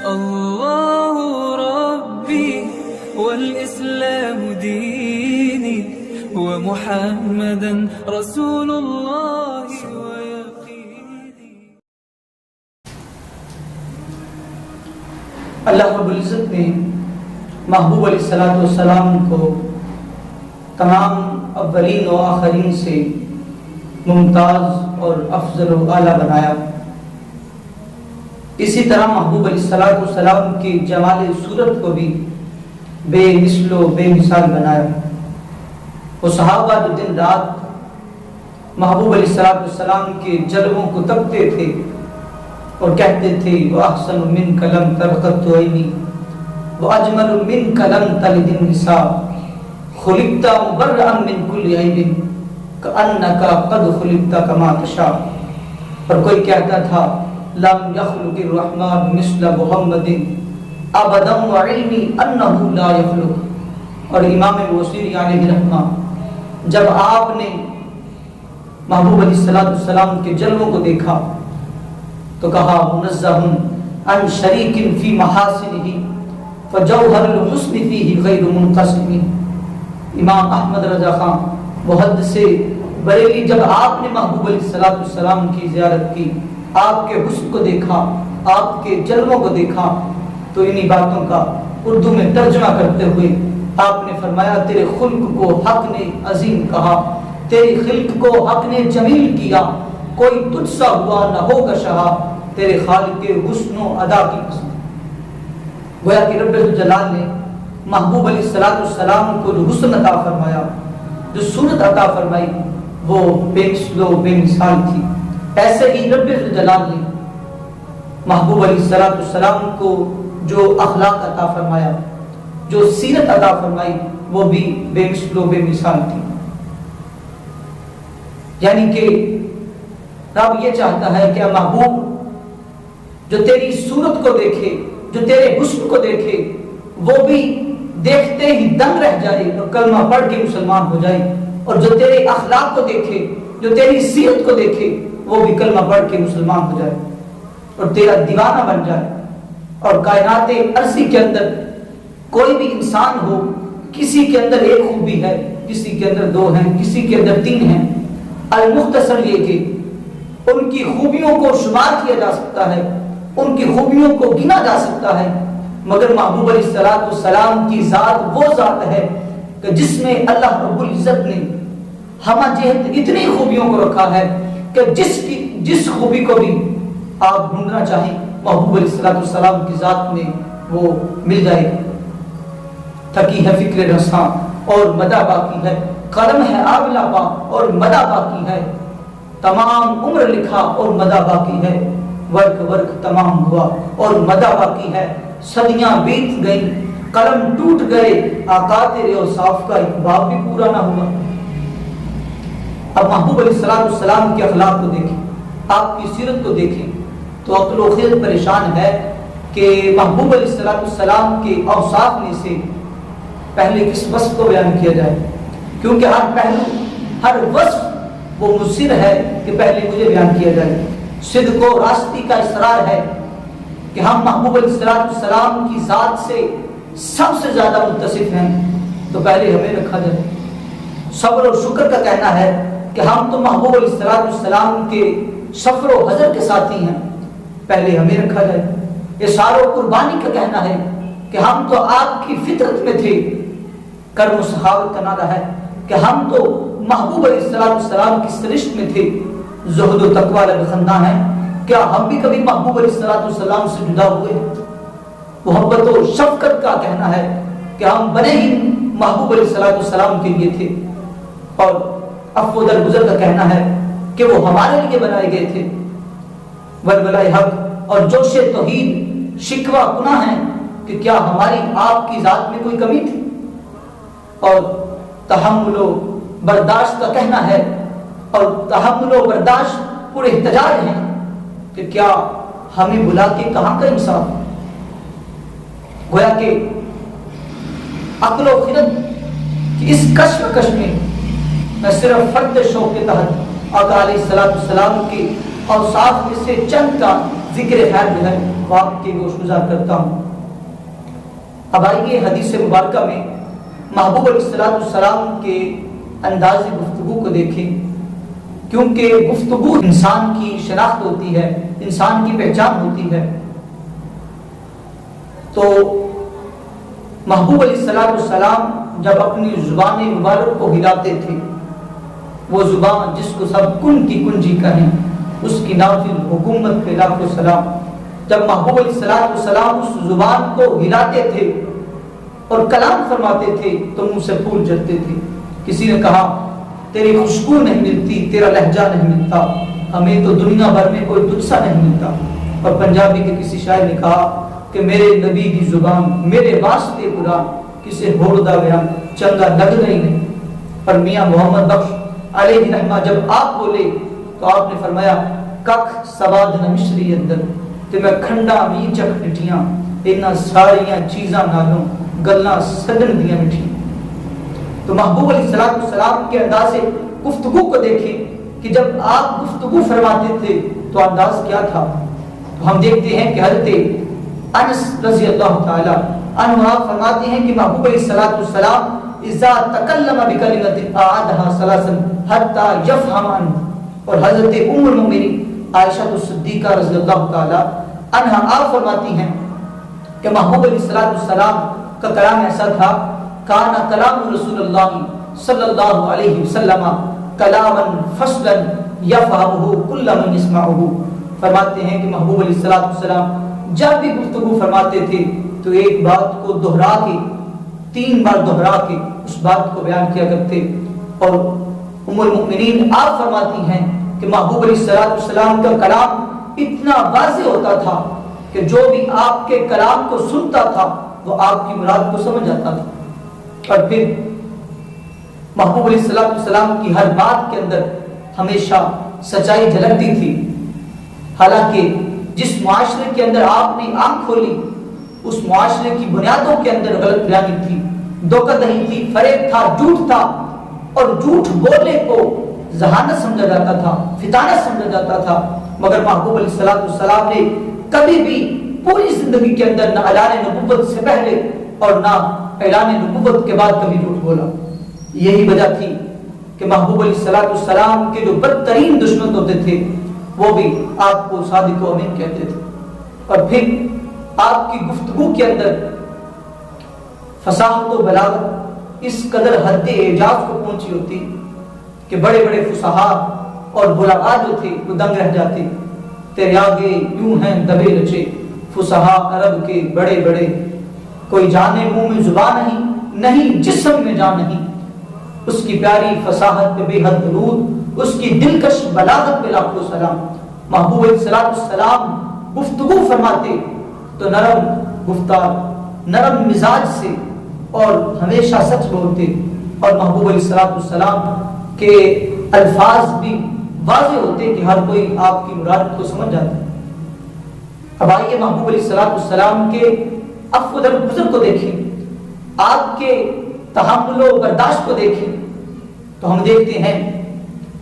الله ربي والإسلام ديني ومحمدا رسول الله ويقيني. اللہ رب العزت نے محبوب علیہ السلام کو تمام اولین و آخرین سے ممتاز اور افضل و اعلیٰ بنایا. اسی طرح محبوب علیہ السلام کی جمال صورت کو بھی بے مثل و بے مثال بنایا. وہ صحابہ جو دن رات محبوب علیہ السلام کے جلووں کو تکتے تھے اور کہتے تھے وَأَحْسَنُ مِنْكَ لَمْ تَرْقَتُ عَيْنِي وَأَجْمَلُ مِنْكَ لَمْ تَلِدِ النِّسَاءُ خُلِقْتَ مُبَرَّأً مِنْ كُلِّ عَيْبٍ كَأَنَّكَ قَدْ خُلِقْتَ كَمَا تَشَاءُ. اور کوئی کہتا تھا لم يخلق الرحمن مثل محمد ابدا وعلمی انہ لا یخلق. اور امام بوصیری علیہ رحمہ جب آپ نے محبوب علیہ السلام کے جلووں کو دیکھا تو کہا منزہ عن شریک فی محاسنہ فجوہر الحسن فیہ غیر منقسم. امام احمد رضا خان محدث بریلی جب آپ نے محبوب علیہ السلام کی زیارت کی، آپ کے حسن کو دیکھا، آپ کے جلووں کو دیکھا، تو انہی باتوں کا اردو میں ترجمہ کرتے ہوئے آپ نے فرمایا تیرے خلق کو حق نے عظیم کہا، تیری خلق کو حق نے جمیل کیا، کوئی تجھ سا ہوا نہ ہوگا شہا، تیرے خالق حسن و ادا کی قسم. گویا کہ رب الجلال نے محبوب علیہ السلام کو جو حسن عطا فرمایا، جو صورت عطا فرمائی، وہ بے مثل و بے مثال تھی. ایسے ہی رب الجلال نے محبوب علیہ السلام کو جو اخلاق عطا فرمایا، جو سیرت عطا فرمائی، وہ بھی بے مثل و بے مثال تھی. یعنی کہ رب یہ چاہتا ہے کہ محبوب جو تیری صورت کو دیکھے، جو تیرے حسن کو دیکھے، وہ بھی دیکھتے ہی دنگ رہ جائے اور کلمہ پڑھ کے مسلمان ہو جائے، اور جو تیرے اخلاق کو دیکھے، جو تیری سیرت کو دیکھے، وہ بھی کلمہ پڑھ کے مسلمان ہو جائے اور تیرا دیوانہ بن جائے. اور کائنات ارضی کے اندر کوئی بھی انسان ہو، کسی کے اندر ایک خوبی ہے، کسی کے اندر دو ہیں، کسی کے اندر تین ہیں. المختصر یہ کہ ان کی خوبیوں کو شمار کیا جا سکتا ہے، ان کی خوبیوں کو گنا جا سکتا ہے، مگر محبوب علیہ السلام کی ذات وہ ذات ہے کہ جس میں اللہ رب العزت نے ہمہ جہت اتنی خوبیوں کو رکھا ہے کہ جس خوبی کو بھی آپ ڈھونڈنا چاہیں محبوب علیہ السلام کی ذات میں وہ مل جائے گی. تھکی ہے فکر رساں اور مدہ باقی ہے، قلم ہے آبلا پا اور مدہ باقی ہے، تمام عمر لکھا اور مدہ باقی ہے، ورق تمام ہوا اور مدہ باقی ہے، صدیاں بیت گئی، قلم ٹوٹ گئے، آقا تیرے اور صاف کا ایک باب بھی پورا نہ ہوا. اب محبوب علیہ السلام کے اخلاق کو دیکھیں، آپ کی سیرت کو دیکھیں تو عقل و خیل پریشان ہے کہ محبوب علیہ السلام کے اوصاف میں سے پہلے کس وصف کو بیان کیا جائے، کیونکہ ہر پہلو، ہر وصف وہ مصر ہے کہ پہلے مجھے بیان کیا جائے. صدق و راستی کا اصرار ہے کہ ہم محبوب علیہ السلام کی ذات سے سب سے زیادہ متصف ہیں، تو پہلے ہمیں رکھا جائے. صبر و شکر کا کہنا ہے کہ ہم تو محبوب علیہ السلام کے سفر و حضر کے ساتھی ہیں، پہلے ہمیں رکھا جائے. اظہار و قربانی کا کہنا ہے کہ ہم تو آپ کی فطرت میں تھے. کرم و سخاوت کا نعرہ ہے کہ ہم تو محبوب علیہ السلام کی سرشت میں تھے. زہد و تقوی لبخندہ ہیں، کیا ہم بھی کبھی محبوب علیہ السلام سے جدا ہوئے؟ محبت و شفقت کا کہنا ہے کہ ہم بنے ہی محبوب علیہ السلام کے لیے تھے. اور عفو و درگزر کا کہنا ہے کہ وہ ہمارے لیے بنائے گئے تھے. ولولائے حق اور جوش توحید شکوہ گناہ ہے کہ کیا ہماری آپ کی ذات میں کوئی کمی تھی. اور تحمل و برداشت کا کہنا ہے، اور تحمل و برداشت پورے احتجاج ہیں کہ کیا ہمیں بلا کے کہاں کا انصاف. گویا کہ عقل و خرد کی اس کشمکش میں صرف فرد شوق کے تحت آقا علیہ السلام کے اوصاف میں سے چند کا ذکر خیر جو ہے وہ آپ کے گوش گزار کرتا ہوں۔ اب آئیے حدیث مبارکہ میں محبوب علیہ السلام کے انداز گفتگو کو دیکھیں، کیونکہ گفتگو انسان کی شناخت ہوتی ہے، انسان کی پہچان ہوتی ہے۔ تو محبوب علیہ السلام جب اپنی زبان مبارک کو ہلاتے تھے، وہ زبان جس کو سب کن کی کنجی کہیں، اس کی نافذ حکومت پہ لاکھوں سلام۔ جب محبوب علیہ السلام اس زبان کو ہلاتے تھے اور کلام فرماتے تھے تو منہ سے پھول جھڑتے تھے۔ کسی نے کہا تیری خوشبو نہیں ملتی، تیرا لہجہ نہیں ملتا، ہمیں تو دنیا بھر میں کوئی تجھ سا نہیں ملتا۔ اور پنجابی کے کسی شاعر نے کہا کہ میرے نبی کی زبان میرے واسطے قرآن، کسے ہوڑ دا بیان چنگا لگ گئی نہیں۔ پر میاں محمد بخش علیہ رحمہ جب آپ بولے تو آپ نے فرمایا ککھ سواد نہ مشری اندر تے میں کھنڈا بھی چکھ ڈٹیاں، انہاں ساریاں چیزاں نالوں گلاں سجن دیاں مٹھیاں۔ تو محبوب علیہ السلام کے انداز گفتگو کو دیکھیں کہ جب آپ گفتگو فرماتے تھے تو انداز کیا تھا۔ تو ہم دیکھتے ہیں کہ حضرت انس رضی اللہ تعالی عنہ فرماتے ہیں کہ محبوب علیہ السلام اذا تکلم بکلمۃ اعادها ثلاثا حتى يفهم عنه۔ اور حضرت ام المؤمنین عائشہ الصدیقہ رضی اللہ تعالی عنہا آپ فرماتی ہیں کہ محبوب علیہ السلام کا کلام ایسا تھا، کان کلام رسول اللہ صلی اللہ علیہ وسلم کلاما فصلا یفہمہ کل من یسمعہ۔ فرماتے ہیں کہ محبوب علیہ السلام جب بھی گفتگو فرماتے تھے تو ایک بات کو دہرا کے 3 بار دہرا کے اس بات کو بیان کیا کرتے۔ اور ام المؤمنین آپ فرماتی ہیں کہ محبوب علیہ السلام کا کلام اتنا واضح ہوتا تھا کہ جو بھی آپ کے کلام کو سنتا تھا وہ آپ کی مراد کو سمجھ جاتا تھا۔ اور پھر محبوب علیہ السلام کی ہر بات کے اندر ہمیشہ سچائی جھلکتی تھی۔ حالانکہ جس معاشرے کے اندر آپ نے آنکھ کھولی اس معاشرے کی بنیادوں کے اندر غلط بیانی تھی، دھوکہ دہی تھی، فریب تھا، جھوٹ تھا، اور جھوٹ بولنے کو ذہانت سمجھا جاتا تھا، فطانت سمجھا جاتا تھا۔ مگر محبوب علیہ السلام نے کبھی بھی پوری زندگی کے اندر نہ اعلان نبوت سے پہلے اور نہ اعلان نبوت کے بعد کبھی جھوٹ بولا۔ یہی وجہ تھی کہ محبوب علیہ السلام کے جو بدترین دشمن ہوتے تھے وہ بھی آپ کو صادق و امین کہتے تھے۔ اور پھر آپ کی گفتگو کے اندر فصاحت و بلاغت اس قدر حد اعجاز کو پہنچی ہوتی کہ بڑے بڑے فصحاء اور بلغاء جو تھے وہ دنگ رہ جاتے۔ تیرے آگے یوں ہیں دبے رچے فصحاء عرب کے بڑے بڑے، کوئی جانے منہ میں زبان نہیں جسم میں جان نہیں۔ اس کی پیاری فصاحت پہ بے حد درود، اس کی دلکش بلاغت پہ لاکھوں سلام۔ محبوب علیہ السلام گفتگو فرماتے تو نرم گفتار، نرم مزاج سے اور ہمیشہ سچ بولتے، اور محبوب علیہ السلام کے الفاظ بھی واضح ہوتے کہ ہر کوئی آپ کی مراد کو سمجھ جاتا ہے۔ اب آئیے محبوب علیہ السلام کے عفو درگزر کو دیکھیں، آپ کے تحمل و برداشت کو دیکھیں تو ہم دیکھتے ہیں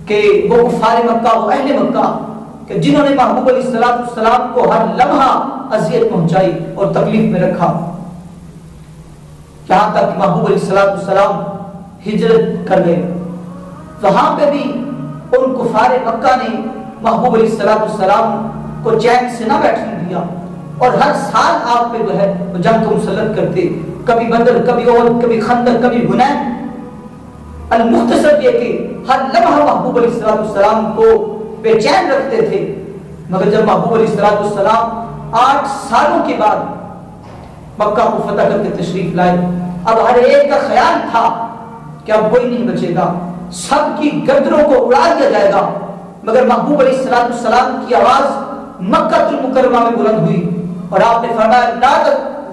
کہ وہ کفار مکہ، وہ اہل مکہ کہ جنہوں نے محبوب علیہ السلام کو ہر لمحہ اذیت پہنچائی اور تکلیف میں رکھا، یہاں تک کہ محبوب علیہ السلام ہجرت کر گئے۔ وہاں پہ بھی ان کفار مکہ نے محبوب علیہ السلام کو چین سے نہ بیٹھنے دیا اور ہر سال آپ پہ جو ہے وہ جنگ کو مسلط کرتے، کبھی بدر، کبھی احد، کبھی خندق، کبھی حنین۔ المختصر یہ کہ ہر لمحہ محبوب علیہ السلام کو بے چین رکھتے تھے۔ مگر جب محبوب علیہ السلام 8 سالوں کے بعد مکہ کو فتح کر کے تشریف لائے، اب ہر ایک کا خیال تھا کہ اب کوئی نہیں بچے گا، سب کی گردنوں کو اڑا دیا جائے گا۔ مگر محبوب علیہ السلام کی آواز مکہ المکرمہ میں بلند ہوئی اور آپ نے فرمایا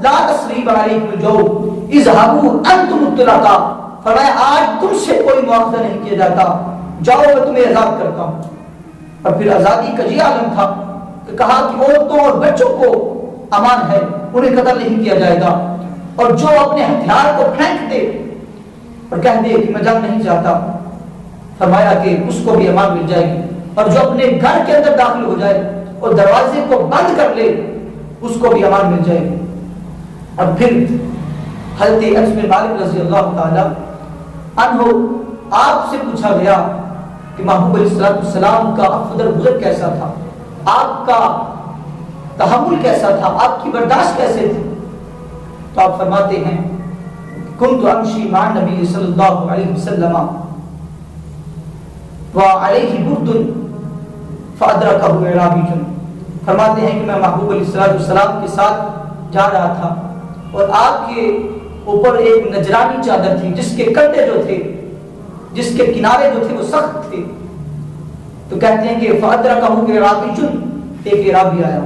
لا تثریب علیکم اليوم اذهبوا انتم الطلقاء، فرمایا آج تم سے کوئی مواخذہ نہیں کیا جاتا، جاؤ میں تمہیں آزاد کرتا ہوں۔ اور پھر آزادی کا یہ عالم تھا کہ کہا کہ عورتوں اور بچوں کو امان ہے، انہیں قتل نہیں کیا جائے گا، اور جو اپنے ہتھیار کو پھینک دے اور کہہ دے کہ میں جنگ نہیں چاہتا، فرمایا کہ اس کو بھی امان مل جائے گی، اور جو اپنے گھر کے اندر داخل ہو جائے اور دروازے کو بند کر لے اس کو بھی امان مل جائے گی۔ اور پھر حضرت انس بن مالک رضی اللہ تعالی عنہ آپ سے پوچھا گیا کہ محبوب علیہ السلام کا افضل گزر کیسا تھا، آپ کا تحمل کیسا تھا، آپ کی برداشت کیسے تھی؟ تو آپ فرماتے ہیں کنت امشی مع النبی صلی اللہ علیہ وسلم وعلیہ برد فادرکہ اعرابی، فرماتے ہیں کہ میں محبوب علیہ السلام کے ساتھ جا رہا تھا اور آپ کے اوپر ایک نجرانی چادر تھی جس کے کندھے جو تھے، جس کے کنارے جو تھے وہ سخت تھے۔ تو کہتے ہیں کہ فادرکہ اعرابی، ایک اعرابی آیا،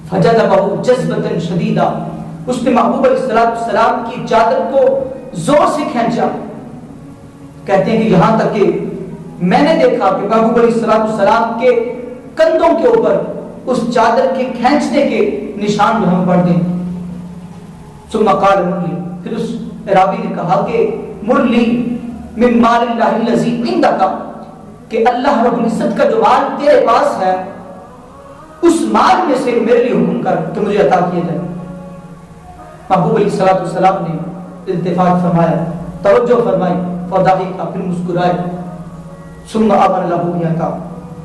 فجذبہ جذبۃ شدیدہ، اس نے محبوب علیہ السلام کی چادر کو زور سے کھینچا۔ کہتے ہیں کہ یہاں تک کہ میں نے دیکھا کہ محبوب علیہ السلام کے کندھوں کے اوپر اس چادر کے کھینچنے کے نشان جو ہمیں پڑ گئے۔ ثم قال مرلی، پھر اس اعرابی نے کہا کہ مرلی من مال اللہ الذی عندک، کہ اللہ رب العزت کا جو مال تیرے پاس ہے اس مال میں سے میرے لیے حکم کر کہ مجھے عطا کیا جائے۔ محبوب علیہ السلام نے التفات فرمایا، توجہ فرمائی، فضحک، پھر مسکرائے، ثم امر له بیعطا،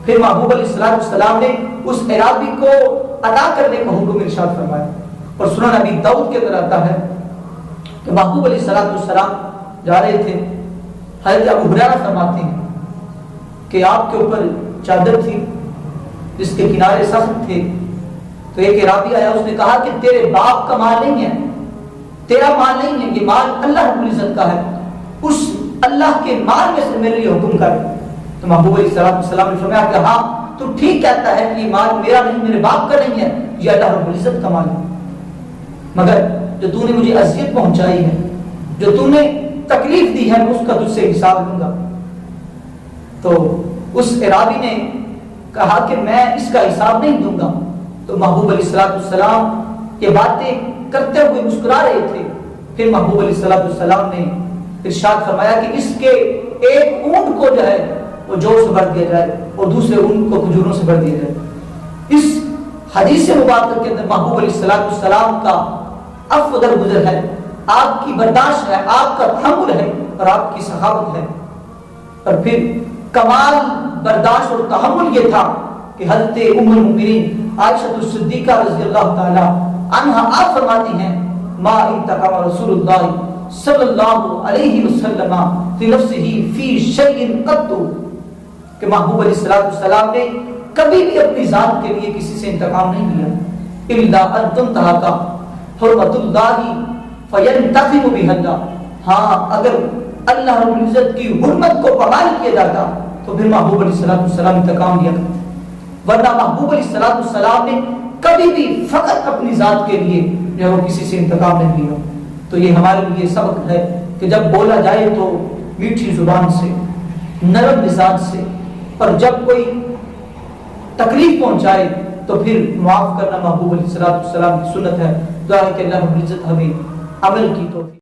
پھر محبوب علیہ السلام نے اس اعرابی کو عطا کرنے کا حکم ارشاد فرمایا۔ اور سنن ابی داؤد کے اندر آتا ہے کہ محبوب علیہ السلام جا رہے تھے، حضرت ابو ہریرہ فرماتے ہیں کہ آپ کے اوپر چادر تھی جس کے کنارے سخت تھے، تو ایک اعرابی آیا، اس نے کہا کہ تیرے باپ کا مال نہیں ہے، تیرا مال نہیں ہے، یہ مال اللہ رب العزت کا ہے، اس اللہ کے مال میں سے میرے لیے حکم کر۔ تو محبوب علیہ السلام نے فرمایا کہ ہاں تو ٹھیک کہتا ہے کہ یہ مال میرا نہیں، میرے باپ کا نہیں ہے، یہ اللہ رب العزت کا مال ہے، مگر جو تو نے مجھے اذیت پہنچائی ہے، جو تو نے تکلیف دی ہے، اس کا تجھ سے حساب لوں گا۔ تو اس اعرابی نے کہا کہ میں اس کا حساب نہیں دوں گا۔ تو محبوب علیہ السلام یہ باتیں کرتے ہوئے مسکرا رہے تھے۔ پھر محبوب علیہ السلام نے ارشاد فرمایا کہ اس کے ایک اونٹ کو جو ہے وہ جو سے بھر دیا جائے اور دوسرے اونٹ کو کھجوروں سے بھر دیا جائے۔ اس حدیث مبارک کے اندر محبوب علیہ السلام کا افضل گزر ہے، آپ کی برداشت ہے، آپ کا تحمل ہے اور آپ کی سخاوت ہے۔ اور پھر کمال برداشت اور تحمل یہ تھا کہ حضرت ام المؤمنین عائشہ الصدیقہ رضی اللہ تعالی عنہا آپ فرماتی ہیں ما انتقم رسول اللہ صلی اللہ علیہ وسلم لنفسہ فی شیء قط، کہ محبوب علیہ السلام نے کبھی بھی اپنی ذات کے لیے کسی سے انتقام نہیں لیا، الا ان تنتہک حرمت اللہ فینتقم بها اللہ، ہاں اگر اللہ رب العزت کی حرمت کو پامال کیا جاتا تو پھر محبوب علیہ السلام انتقام لیا کرتے، ورنہ محبوب علیہ السلام نے کبھی بھی فقط اپنی ذات کے لیے جو وہ کسی سے انتقام نہیں لیا۔ تو یہ ہمارے لیے سبق ہے کہ جب بولا جائے تو میٹھی زبان سے، نرم مزاج سے، اور جب کوئی تکلیف پہنچائے تو پھر معاف کرنا محبوب علیہ السلام کی سنت ہے۔ دعا ہے کہ اللہ رب العزت ہمیں عمل کی توفیق